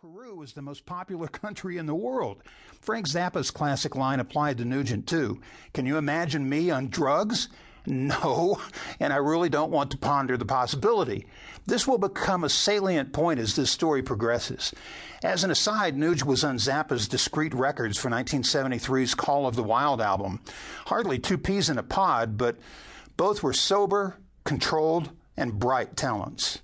Peru was the most popular country in the world. Frank Zappa's classic line applied to Nugent, too. Can you imagine me on drugs? No, and I really don't want to ponder the possibility. This will become a salient point as this story progresses. As an aside, Nugent was on Zappa's discrete records for 1973's Call of the Wild album. Hardly two peas in a pod, but both were sober, controlled, and bright talents.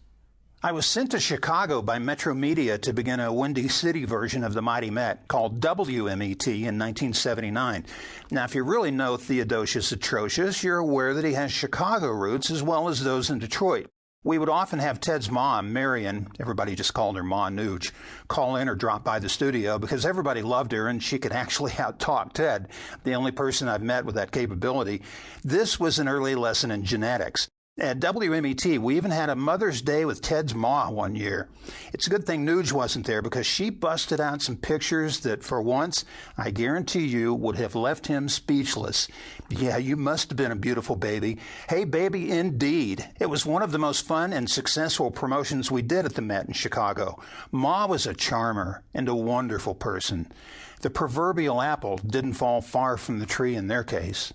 I was sent to Chicago by Metro Media to begin a Windy City version of the Mighty Met called WMET in 1979. Now, if you really know Theodosius Atrocious, you're aware that he has Chicago roots as well as those in Detroit. We would often have Ted's mom, Marion, everybody just called her Ma Nuge, call in or drop by the studio because everybody loved her and she could actually out-talk Ted, the only person I've met with that capability. This was an early lesson in genetics. At WMET, we even had a Mother's Day with Ted's ma one year. It's a good thing Nuge wasn't there because she busted out some pictures that, for once, I guarantee you would have left him speechless. Yeah, you must have been a beautiful baby. Hey, baby, indeed. It was one of the most fun and successful promotions we did at the Met in Chicago. Ma was a charmer and a wonderful person. The proverbial apple didn't fall far from the tree in their case.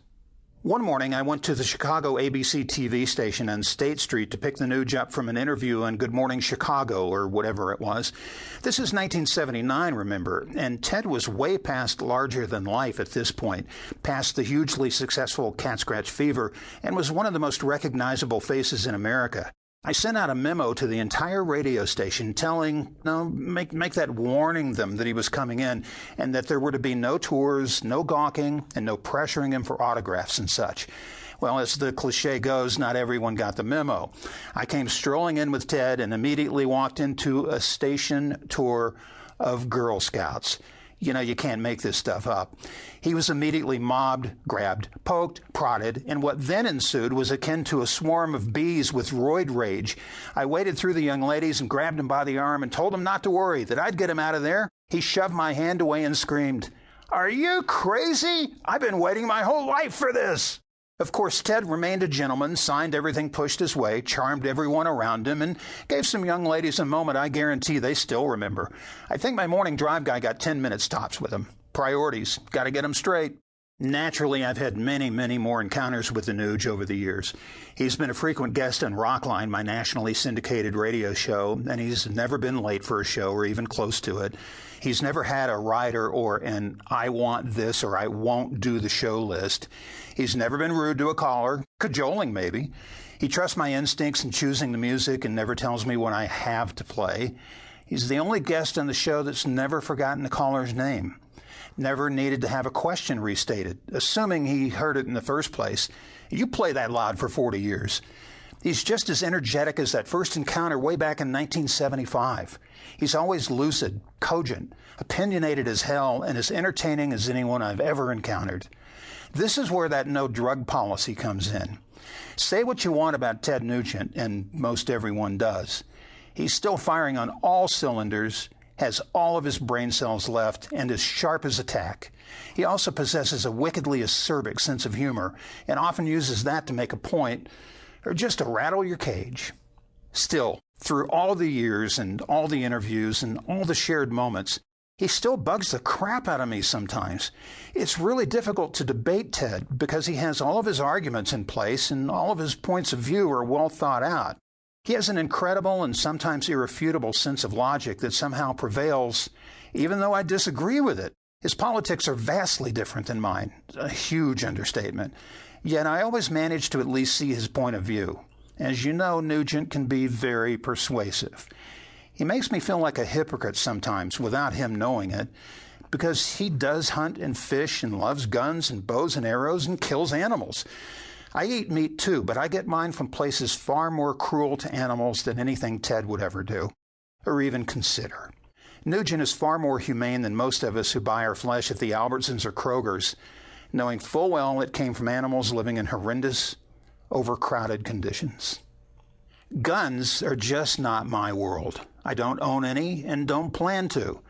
One morning, I went to the Chicago ABC TV station on State Street to pick the Nuge up from an interview on Good Morning Chicago, or whatever it was. This is 1979, remember, and Ted was way past larger than life at this point, past the hugely successful Cat Scratch Fever, and was one of the most recognizable faces in America. I sent out a memo to the entire radio station make that warning them that he was coming in and that there were to be no tours, no gawking, and no pressuring him for autographs and such. Well, as the cliche goes, not everyone got the memo. I came strolling in with Ted and immediately walked into a station tour of Girl Scouts. You know, you can't make this stuff up. He was immediately mobbed, grabbed, poked, prodded, and what then ensued was akin to a swarm of bees with roid rage. I waded through the young ladies and grabbed him by the arm and told him not to worry, that I'd get him out of there. He shoved my hand away and screamed, "Are you crazy? I've been waiting my whole life for this." Of course, Ted remained a gentleman, signed everything pushed his way, charmed everyone around him, and gave some young ladies a moment I guarantee they still remember. I think my morning drive guy got 10 minutes tops with him. Priorities. Got to get them straight. Naturally, I've had many, many more encounters with the Nuge over the years. He's been a frequent guest on Rockline, my nationally syndicated radio show, and he's never been late for a show or even close to it. He's never had a rider or an I want this or I won't do the show list. He's never been rude to a caller, cajoling maybe. He trusts my instincts in choosing the music and never tells me when I have to play. He's the only guest on the show that's never forgotten the caller's name. Never needed to have a question restated, assuming he heard it in the first place. You play that loud for 40 years. He's just as energetic as that first encounter way back in 1975. He's always lucid, cogent, opinionated as hell, and as entertaining as anyone I've ever encountered. This is where that no drug policy comes in. Say what you want about Ted Nugent, and most everyone does. He's still firing on all cylinders, has all of his brain cells left, and is sharp as a tack. He also possesses a wickedly acerbic sense of humor, and often uses that to make a point, or just to rattle your cage. Still, through all the years and all the interviews and all the shared moments, he still bugs the crap out of me sometimes. It's really difficult to debate Ted because he has all of his arguments in place and all of his points of view are well thought out. He has an incredible and sometimes irrefutable sense of logic that somehow prevails, even though I disagree with it. His politics are vastly different than mine, a huge understatement. Yet I always manage to at least see his point of view. As you know, Nugent can be very persuasive. He makes me feel like a hypocrite sometimes without him knowing it, because he does hunt and fish and loves guns and bows and arrows and kills animals. I eat meat too, but I get mine from places far more cruel to animals than anything Ted would ever do, or even consider. Nugent is far more humane than most of us who buy our flesh at the Albertsons or Kroger's, knowing full well it came from animals living in horrendous, overcrowded conditions. Guns are just not my world. I don't own any and don't plan to.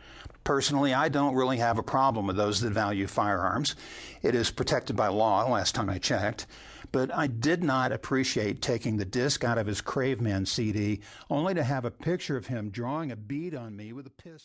Personally, I don't really have a problem with those that value firearms. It is protected by law, last time I checked. But I did not appreciate taking the disc out of his Craveman CD only to have a picture of him drawing a bead on me with a pistol.